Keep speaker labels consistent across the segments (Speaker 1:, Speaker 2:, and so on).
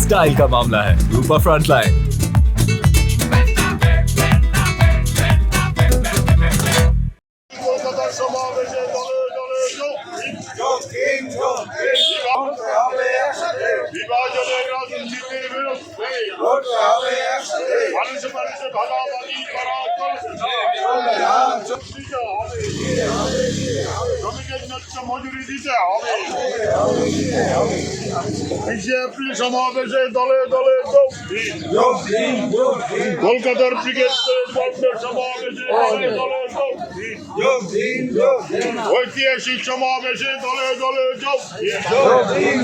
Speaker 1: Style का मामला है। रूपा फ्रंटलाइन।
Speaker 2: কলকাতার সমাবেশে দলে দলে বিভাজনের রাজনীতির বিরুদ্ধে মানুষে মানুষে ভাগাভাগি করা শ্রমিকের ন্যায্য মজুরি দিতে হবে। 20 এপ্রিল সমাবেশে দলে দলে যোগ দিন। কলকাতার ব্রিগেড বন্ধের সমাবেশে দলে দলে যোগ দিন। ঐতিহাসিক সমাবেশে দলে দলে যোগ দিন।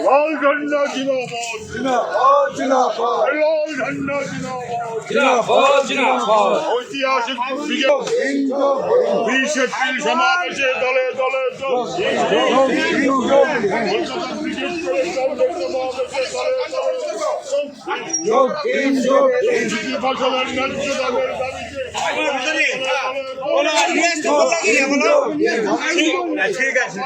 Speaker 2: লাল ঝন্ডা জিন্দাবাদ, লাল ঝন্ডা জিন্দাবাদ। ঐতিহাসিক 20 এপ্রিল সমাবেশে দলে দলে যোগ দিন। কলকাতা ব্রিগেড সমাবেশে দলে দলে ফসলের ন্যায্য দামের দাবিতে ঠিক আছে।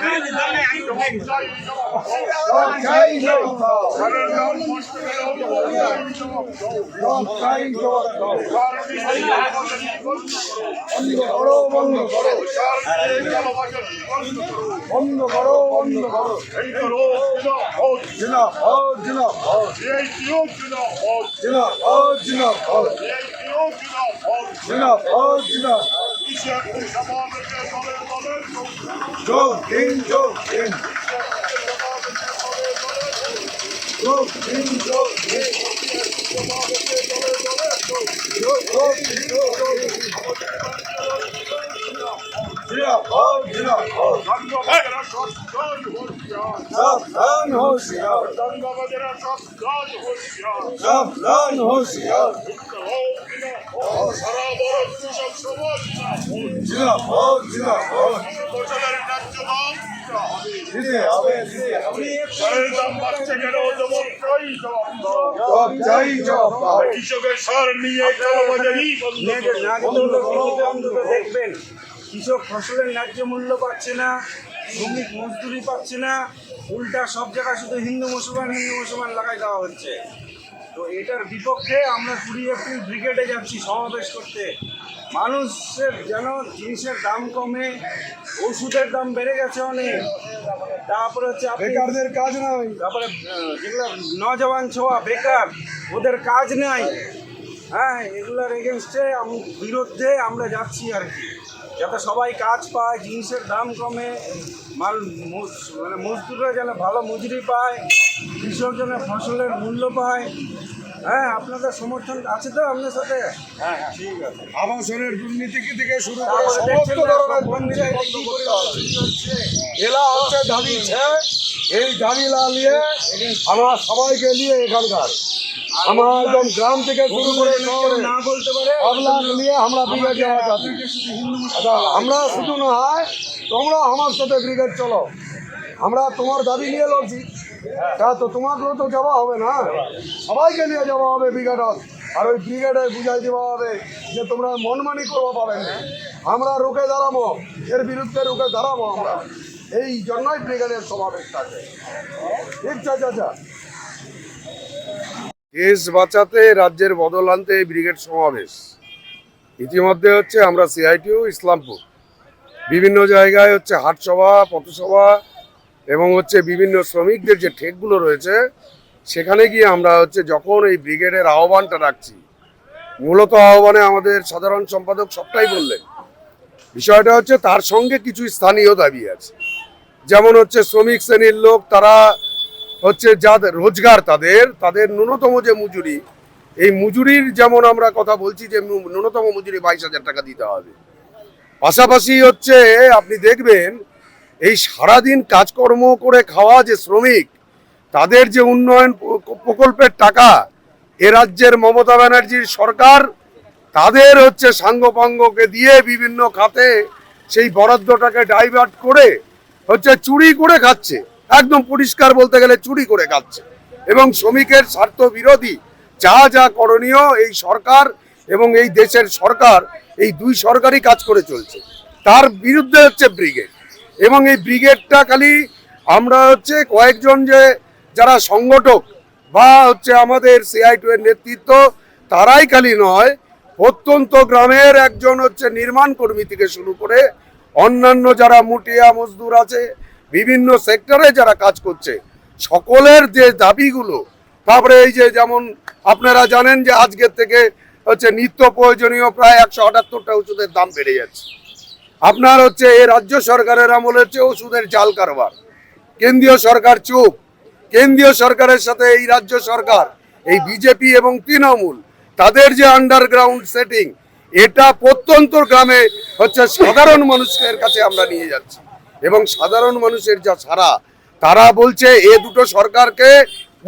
Speaker 2: কৃষকের সার নিয়ে
Speaker 3: দেখবেন কৃষক ফসলের ন্যায্য মূল্য পাচ্ছে না, শ্রমিক মজদুরি পাচ্ছে না, উল্টা সব জায়গায় শুধু হিন্দু মুসলমান লাগাই দেওয়া হচ্ছে। তো এটার বিপক্ষে আমরা 20 এপ্রিল ব্রিগেডে যাচ্ছি সমাবেশ করতে। মানুষের যেন জিনিসের দাম কমে, ওষুধের দাম বেড়ে গেছে অনেক, তারপরে হচ্ছে বেকারদের কাজ নাই, তারপরে যেগুলো নজওয়ান ছোয়া বেকার ওদের কাজ নাই। হ্যাঁ, এগুলোর এগেনস্টে বিরুদ্ধে আমরা যাচ্ছি আর কি, যাতে সবাই কাজ পায়, জিনিসের দাম কমে, মানে মজদুররা যেন ভালো মজুরি পায়, কৃষক যেন ফসলের মূল্য পায়। হ্যাঁ, আপনাদের সমর্থন আছে তো আপনার সাথে? হ্যাঁ, ঠিক আছে। আবাসনের দুর্নীতি থেকে শুরু করে সমস্ত ধরনের এলা হচ্ছে দাঁড়িয়েছে। এই দাঁড়িয়ে নিয়ে আমরা সবাইকে নিয়ে এখানকার আমার একদম গ্রাম থেকে শুরু করে না বলতে পারে আপনার নিয়ে আমরা ব্রিগেড যাওয়া যাচ্ছি। আমরা শুধু না হয়, তোমরা আমার সাথে ব্রিগেড চলো, আমরা তোমার দাবি নিয়ে লড়ছি। তা তো তোমাকেও তো যাওয়া হবে না, সবাইকে নিয়ে যাওয়া হবে ব্রিগেড। আর ওই ব্রিগেডে বুঝাই দেওয়া হবে যে তোমরা মনমানি করবো পাবেন না, আমরা রুখে দাঁড়াবো, এর বিরুদ্ধে রুখে দাঁড়াবো আমরা। এই জন্যই ব্রিগেডের সমাবেশটা আছে। ঠিক চাচা।
Speaker 4: দেশ বাঁচাতে রাজ্যের বদল আনতে এই ব্রিগেড সমাবেশ ইতিমধ্যে হচ্ছে। আমরা সিআইটিউ ইসলামপুর বিভিন্ন জায়গায় হচ্ছে হাটসভা, পথসভা এবং হচ্ছে বিভিন্ন শ্রমিকদের যে ঠেকগুলো রয়েছে সেখানে গিয়ে আমরা হচ্ছে যখন এই ব্রিগেডের আহ্বানটা রাখছি, মূলত আহ্বানে আমাদের সাধারণ সম্পাদক সবটাই বললেন। বিষয়টা হচ্ছে তার সঙ্গে কিছু স্থানীয় দাবি আছে, যেমন হচ্ছে শ্রমিক শ্রেণীর লোক, তারা হচ্ছে যাদের রোজগার তাদের ন্যূনতম যে মজুরি, এই মজুরির যেমন আমরা কথা বলছি যে ন্যূনতম মজুরি 22,000 টাকা দিতে হবে। পাশাপাশি হচ্ছে আপনি দেখবেন এই সারাদিন কাজকর্ম করে খাওয়া যে শ্রমিক, তাদের যে উন্নয়ন প্রকল্পের টাকা এ রাজ্যের মমতা ব্যানার্জির সরকার তাদের হচ্ছে সাঙ্গপাঙ্গকে দিয়ে বিভিন্ন খাতে সেই বরাদ্দটাকে ডাইভার্ট করে হচ্ছে চুরি করে খাচ্ছে। একদম পরিষ্কার বলতে গেলে চুরি করে খাচ্ছে। এবং শ্রমিকের স্বার্থ বিরোধী যা করণীয় এই সরকার এবং এই দেশের সরকার, এই দুই সরকারই কাজ করে চলছে। তার বিরুদ্ধে হচ্ছে ব্রিগেড। এবং এই ব্রিগেডটা খালি আমরা হচ্ছে কয়েকজন যে যারা সংগঠক বা হচ্ছে আমাদের CI2 এর নেতৃত্ব তারাই খালি নয়, প্রত্যন্ত গ্রামের একজন হচ্ছে নির্মাণ কর্মী থেকে শুরু করে অন্যান্য যারা মুটিয়া মজদুর আছে, বিভিন্ন সেক্টরে যারা কাজ করছে, সকলের যে দাবিগুলো, তারপরে এই যে যেমন আপনারা জানেন যে আজকের থেকে হচ্ছে নিত্য প্রয়োজনীয় প্রায় 178টা ওষুধের দাম বেড়ে যাচ্ছে। আপনার হচ্ছে এই রাজ্য সরকারের আমলে হচ্ছে ওষুধের জাল কারবার, কেন্দ্রীয় সরকার চুপ। কেন্দ্রীয় সরকারের সাথে এই রাজ্য সরকার, এই বিজেপি এবং তৃণমূল, তাদের যে আন্ডারগ্রাউন্ড সেটিং, এটা প্রত্যন্ত গ্রামে হচ্ছে সাধারণ মানুষের কাছে আমরা নিয়ে যাচ্ছি। এবং সাধারণ মানুষের যা সারা, তারা বলছে এ দুটো সরকারকে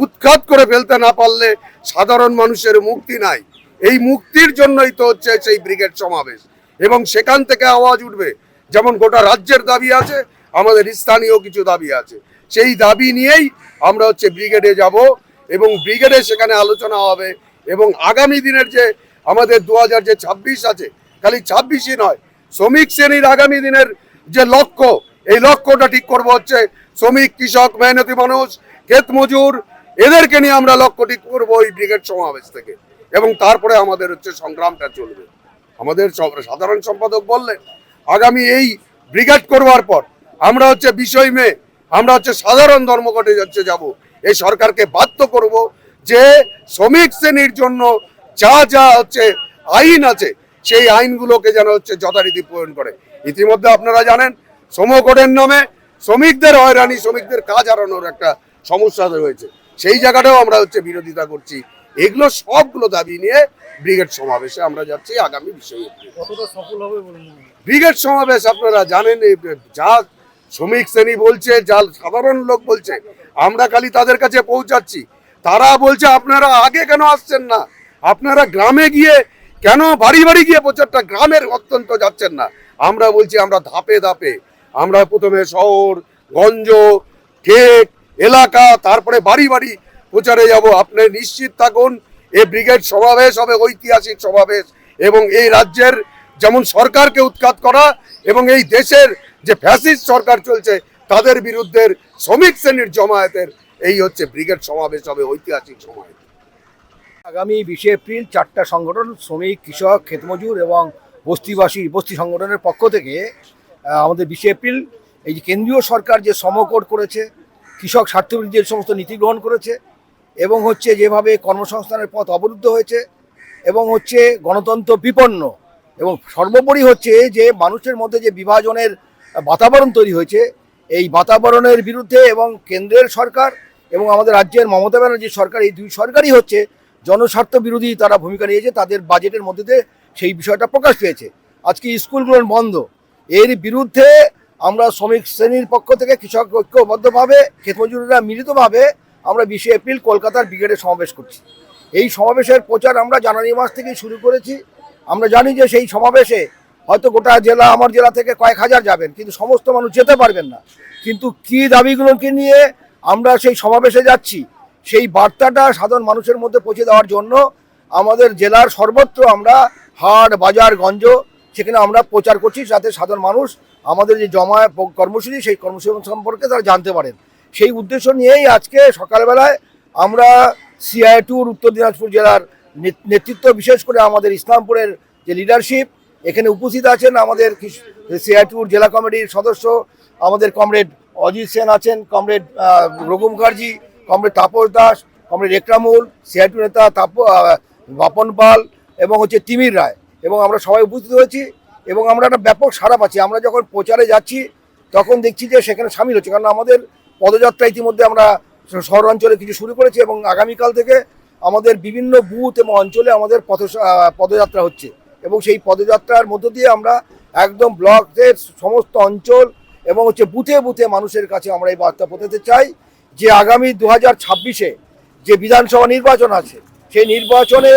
Speaker 4: উৎখাত করে ফেলতে না পারলে সাধারণ মানুষের মুক্তি নাই। এই মুক্তির জন্যই তো হচ্ছে সেই ব্রিগেড সমাবেশ। এবং সেখান থেকে আওয়াজ উঠবে, যেমন গোটা রাজ্যের দাবি আছে, আমাদের স্থানীয় কিছু দাবি আছে, সেই দাবি নিয়েই আমরা হচ্ছে ব্রিগেডে যাব। এবং ব্রিগেডে সেখানে আলোচনা হবে। এবং আগামী দিনের যে আমাদের 2026 আছে, খালি 26ই নয়, শ্রমিক শ্রেণীর আগামী দিনের যে লক্ষ্য, এই লক্ষ্যটা ঠিক করবো হচ্ছে শ্রমিক, কৃষক, মেহনতি মানুষ, ক্ষেত মজুর, এদেরকে নিয়ে আমরা লক্ষ্য ঠিক করবো এই ব্রিগেড সমাবেশ থেকে। এবং তারপরে আমাদের হচ্ছে সংগ্রামটা চলবে। আমাদের সাধারণ সম্পাদক বললেন আগামী এই ব্রিগেড করবার পর আমরা হচ্ছে 20 মে আমরা হচ্ছে সাধারণ ধর্মঘটে যাচ্ছে যাব। এই সরকারকে বাধ্য করব যে শ্রমিক শ্রেণীর জন্য যা যা হচ্ছে আইন আছে, সেই আইনগুলোকে যেন হচ্ছে যথারীতি প্রয়োগ করে। ইতিমধ্যে আপনারা জানেন শ্রম কোডের নামে শ্রমিকদের হয়রানি, শ্রমিকদের কাজ হারানোর একটা সমস্যা রয়েছে, সেই জায়গাটাও আমরা হচ্ছে বিরোধিতা করছি। এগুলো সবগুলো দাবি নিয়ে ব্রিগেড সমাবেশে আমরা যাচ্ছি আগামী 20 এপ্রিল।
Speaker 5: কতটা সফল হবে বলে মনে হয়?
Speaker 4: ব্রিগেড সমাবেশ আপনারা জানেন, যা শ্রমিক শ্রেণী বলছে, যা সাধারণ লোক বলছে, আমরা খালি তাদের কাছে পৌঁছাচ্ছি। তারা বলছে আপনারা আগে কেন আসছেন না, আপনারা গ্রামে গিয়ে কেন বাড়ি বাড়ি গিয়ে প্রচারটা গ্রামের অত্যন্ত যাচ্ছেন না। আমরা বলছি আমরা ধাপে ধাপে, আমরা প্রথমে শহর, গঞ্জ, ঠেক এলাকা, তারপরে বাড়ি বাড়ি প্রচারে যাব। আপনি নিশ্চিত থাকুন এই ব্রিগেড সমাবেশ হবে ঐতিহাসিক সমাবেশ। এবং এই রাজ্যের যেমন সরকারকে উৎখাত করা এবং এই দেশের যে ফ্যাসিস্ট সরকার চলছে তাদের বিরুদ্ধে শ্রমিক শ্রেণীর জমায়েতের এই হচ্ছে ব্রিগেড সমাবেশ হবে, ঐতিহাসিক সমাবেশ।
Speaker 5: আগামী 20 এপ্রিল 4টা সংগঠন, শ্রমিক, কৃষক, ক্ষেতমজুর এবং বস্তি সংগঠনের পক্ষ থেকে আমাদের 20 এপ্রিল এই যে কেন্দ্রীয় সরকার যে শ্রম কোড করেছে, কৃষক স্বার্থবিরোধী যে সমস্ত নীতি গ্রহণ করেছে, এবং হচ্ছে যেভাবে কর্মসংস্থানের পথ অবরুদ্ধ হয়েছে, এবং হচ্ছে গণতন্ত্র বিপন্ন, এবং সর্বোপরি হচ্ছে যে মানুষের মধ্যে যে বিভাজনের বাতাবরণ তৈরি হয়েছে, এই বাতাবরণের বিরুদ্ধে এবং কেন্দ্রের সরকার এবং আমাদের রাজ্যের মমতা ব্যানার্জির সরকার, এই দুই সরকারই হচ্ছে জনস্বার্থ বিরোধী তারা ভূমিকা নিয়েছে। তাদের বাজেটের মধ্যে দিয়ে সেই বিষয়টা প্রকাশ পেয়েছে। আজকে স্কুলগুলো বন্ধ, এর বিরুদ্ধে আমরা শ্রমিক শ্রেণীর পক্ষ থেকে কৃষক ঐক্যবদ্ধভাবে, ক্ষেতমজুররা মিলিতভাবে আমরা 20 এপ্রিল কলকাতার ব্রিগেডে সমাবেশ করছি। এই সমাবেশের প্রচার আমরা জানুয়ারি মাস থেকেই শুরু করেছি। আমরা জানি যে সেই সমাবেশে হয়তো গোটা জেলা, আমার জেলা থেকে কয়েক হাজার যাবেন, কিন্তু সমস্ত মানুষ যেতে পারবেন না। কিন্তু কী দাবিগুলোকে নিয়ে আমরা সেই সমাবেশে যাচ্ছি, সেই বার্তাটা সাধারণ মানুষের মধ্যে পৌঁছে দেওয়ার জন্য আমাদের জেলার সর্বত্র আমরা হাট, বাজার, গঞ্জ, সেখানে আমরা প্রচার করছি, যাতে সাধারণ মানুষ আমাদের যে জমা কর্মসূচি, সেই কর্মসূচি সম্পর্কে তারা জানতে পারেন। সেই উদ্দেশ্য নিয়েই আজকে সকালবেলায় আমরা CI2 উত্তর দিনাজপুর জেলার নেতৃত্ব, বিশেষ করে আমাদের ইসলামপুরের যে লিডারশিপ, এখানে উপস্থিত আছেন আমাদের CI2 জেলা কমিটির সদস্য, আমাদের কমরেড অজিত সেন আছেন, comrade Raghu Mukherjee, comrade Tapas Das, comrade Ekramul, CI2 নেতা বাপন পাল এবং হচ্ছে তিমির রায়, এবং আমরা সবাই উপস্থিত হয়েছি। এবং আমরা একটা ব্যাপক সাড়া পাচ্ছি। আমরা যখন প্রচারে যাচ্ছি তখন দেখছি যে সেখানে সামিল হচ্ছে, কারণ আমাদের পদযাত্রা ইতিমধ্যে আমরা শহরাঞ্চলে কিছু শুরু করেছি, এবং আগামীকাল থেকে আমাদের বিভিন্ন বুথ এবং অঞ্চলে আমাদের পদযাত্রা হচ্ছে। এবং সেই পদযাত্রার মধ্য দিয়ে আমরা একদম ব্লকের সমস্ত অঞ্চল এবং হচ্ছে বুথে বুথে মানুষের কাছে আমরা এই বার্তা পৌঁছাতে চাই যে আগামী 2026-এ যে বিধানসভা নির্বাচন আছে, সেই নির্বাচনে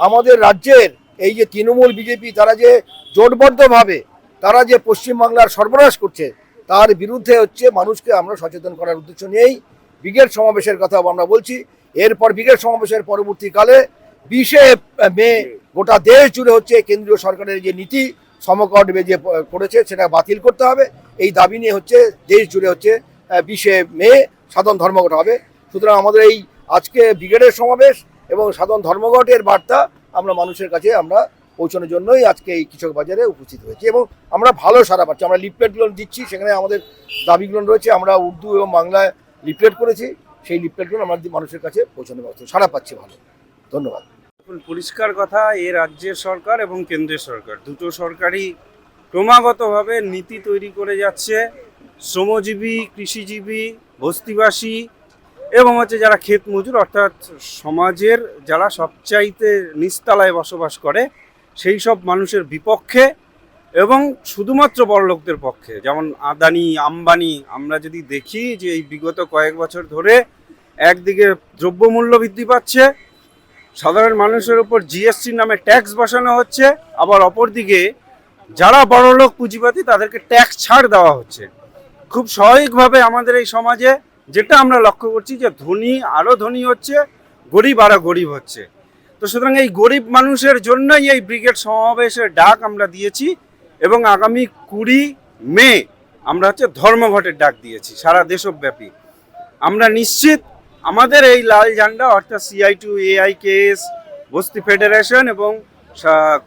Speaker 5: আমাদের রাজ্যের এই যে তৃণমূল, বিজেপি, তারা যে জোটবদ্ধভাবে তারা যে পশ্চিমবাংলার সর্বনাশ করছে, তার বিরুদ্ধে হচ্ছে মানুষকে আমরা সচেতন করার উদ্দেশ্য নিয়েই ব্রিগেড সমাবেশের কথা আমরা বলছি। এরপর ব্রিগেড সমাবেশের পরবর্তীকালে 20 মে গোটা দেশ জুড়ে হচ্ছে কেন্দ্রীয় সরকারের যে নীতি, সমকট যে করেছে সেটা বাতিল করতে হবে। এই দাবি নিয়ে হচ্ছে দেশ জুড়ে হচ্ছে 20শে মে সাধারণ ধর্মঘট হবে। সুতরাং আমাদের এই আজকে ব্রিগেডের সমাবেশ এবং সাধারণ ধর্মঘটের বার্তা আমরা মানুষের কাছে আমরা পৌঁছানোর জন্যই আজকে এই কৃষক বাজারে উপস্থিত হয়েছি এবং আমরা ভালো সাড়া পাচ্ছি। আমরা লিফলেটগুলো দিচ্ছি, সেখানে আমাদের দাবিগুলো রয়েছে, আমরা উর্দু এবং বাংলায় লিফলেট করেছি, সেই লিফলেটগুলো আমরা মানুষের কাছে পৌঁছানোর ব্যবস্থা সাড়া পাচ্ছি ভালো। ধন্যবাদ।
Speaker 3: পরিষ্কার কথা, এই রাজ্যের সরকার এবং কেন্দ্রের সরকার দুটো সরকারই ক্রমাগতভাবে নীতি তৈরি করে যাচ্ছে শ্রমজীবী, কৃষিজীবী, বস্তিবাসী এবং হচ্ছে যারা ক্ষেত মজুর অর্থাৎ সমাজের যারা সবচাইতে নিচতলায় বসবাস করে সেই সব মানুষের বিপক্ষে এবং শুধুমাত্র বড়লোকদের পক্ষে। যেমন আদানি, আম্বানি, আমরা যদি দেখি যে এই বিগত কয়েক বছর ধরে একদিকে দ্রব্যমূল্য বৃদ্ধি পাচ্ছে, সাধারণ মানুষের উপর জিএসটি নামে ট্যাক্স বসানো হচ্ছে, আবার অপরদিকে যারা বড়লোক পুঁজিপতি তাদেরকে ট্যাক্স ছাড় দেওয়া হচ্ছে। খুব স্বাভাবিকভাবে আমাদের এই সমাজে যেটা আমরা লক্ষ্য করছি যে ধনী আরও ধনী হচ্ছে, গরিব আরও গরিব হচ্ছে। তো সুতরাং এই গরিব মানুষের জন্যই এই ব্রিগেড সমাবেশের ডাক আমরা দিয়েছি এবং আগামী 20 মে আমরা হচ্ছে ধর্মঘটের ডাক দিয়েছি সারা দেশব্যাপী। আমরা নিশ্চিত আমাদের এই লাল ঝান্ডা অর্থাৎ CI2, AIKS, বস্তি ফেডারেশন এবং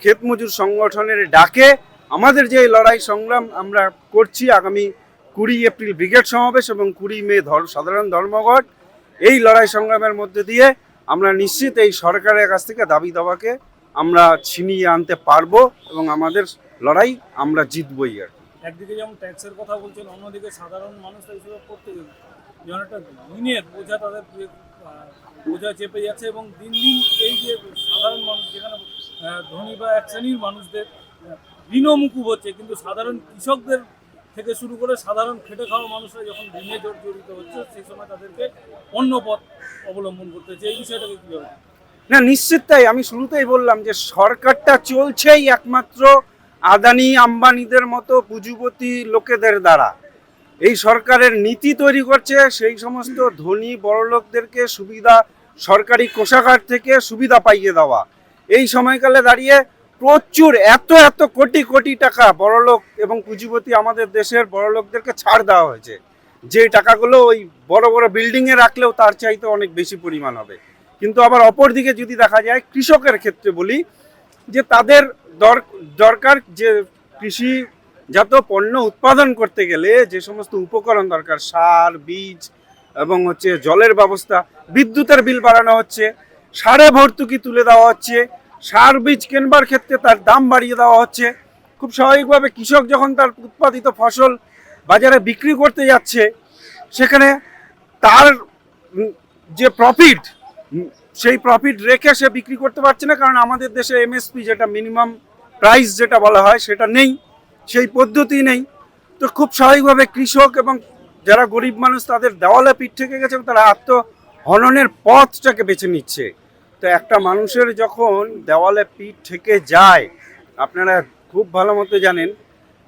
Speaker 3: ক্ষেত মজুর সংগঠনের ডাকে আমাদের যে লড়াই সংগ্রাম আমরা করছি আগামী 20 এপ্রিল ব্রিগেড সমাবেশ এবং 20 মে সাধারণ ধর্মঘট, এই লড়াই সংগ্রামের মধ্যে দিয়ে আমরা নিশ্চিত এই সরকারের কাছ থেকে দাবি দাওয়াকে আমরা ছিনিয়ে আনতে পারবো এবং আমাদের লড়াই আমরা জিতবই। আর
Speaker 6: একদিকে যেমন ট্যাক্সের কথা বলছেন, অন্যদিকে সাধারণ মানুষ এইসব করতে যেমন একটা ঋণের বোঝা তাদের বোঝা চেপে যাচ্ছে এবং দিন দিন এই যে সাধারণ মানুষ যেখানে ধনী বা এক শ্রেণীর মানুষদের ঋণও মুকুব হচ্ছে, কিন্তু সাধারণ কৃষকদের থেকে শুরু করে সাধারণ খেটে খাওয়া মানুষরা যখন ঋণে জড়িত হচ্ছে সেই সময় তাদেরকে অন্য পথ অবলম্বন করতে হচ্ছে। এই বিষয়টাকে কীভাবে?
Speaker 3: না, নিশ্চিত তাই। আমি শুরুতেই বললাম যে সরকারটা চলছেই একমাত্র আদানি আম্বানিদের মতো পুঁজিপতি লোকেদের দ্বারা। এই সরকারের নীতি তৈরি করছে সেই সমস্ত ধনী বড়লোকদেরকে সুবিধা, সরকারি কোষাগার থেকে সুবিধা পাইয়ে দেওয়া। এই সময়কালে দাঁড়িয়ে প্রচুর এত কোটি কোটি টাকা বড়লোক এবং পুঁজিপতি আমাদের দেশের বড়লোকদেরকে ছাড় দেওয়া হয়েছে, যে টাকাগুলো ওই বড় বড় বিল্ডিংয়ে রাখলেও তার চাইতে অনেক বেশি পরিমাণ হবে। কিন্তু আবার অপর দিকে যদি দেখা যায় কৃষকের ক্ষেত্রে বলি যে তাদের দরকার যে কৃষিজাত পণ্য উৎপাদন করতে গেলে যে সমস্ত উপকরণ দরকার, সার, বীজ এবং হচ্ছে জলের ব্যবস্থা, বিদ্যুতের বিল বাড়ানো হচ্ছে, সারে ভর্তুকি তুলে দেওয়া হচ্ছে, সার বীজ কেনবার ক্ষেত্রে তার দাম বাড়িয়ে দেওয়া হচ্ছে। খুব স্বাভাবিকভাবে কৃষক যখন তার উৎপাদিত ফসল বাজারে বিক্রি করতে যাচ্ছে সেখানে তার যে প্রফিট সেই প্রফিট রেখে সে বিক্রি করতে পারছে না, কারণ আমাদের দেশে MSP যেটা মিনিমাম প্রাইস যেটা বলা হয় সেটা নেই, সেই পদ্ধতি নেই। তো খুব স্বাভাবিকভাবে কৃষক এবং যারা গরিব মানুষ তাদের দেওয়ালে পিঠ থেকে গেছে, তারা আত্মহননের পথটাকে বেছে নিচ্ছে। তো একটা মানুষের যখন দেওয়ালে পিঠ থেকে যায়, আপনারা খুব ভালো মতো জানেন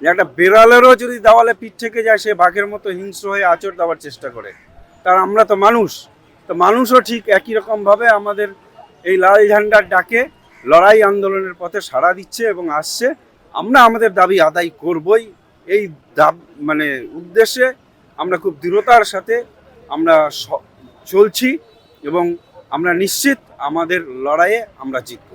Speaker 3: যে একটা বিড়ালেরও যদি দেওয়ালে পিঠ থেকে যায় সে বাঘের মতো হিংস্র হয়ে আঁচড় দেওয়ার চেষ্টা করে। তার আমরা তো মানুষ, তো মানুষও ঠিক একই রকমভাবে আমাদের এই লাল ঝান্ডার ডাকে লড়াই আন্দোলনের পথে সাড়া দিচ্ছে এবং আসছে। আমরা আমাদের দাবি আদায় করবই। এই উদ্দেশ্যে আমরা খুব দৃঢ়তার সাথে আমরা চলছি এবং আমরা নিশ্চিত আমাদের লড়াইয়ে আমরা জিতব।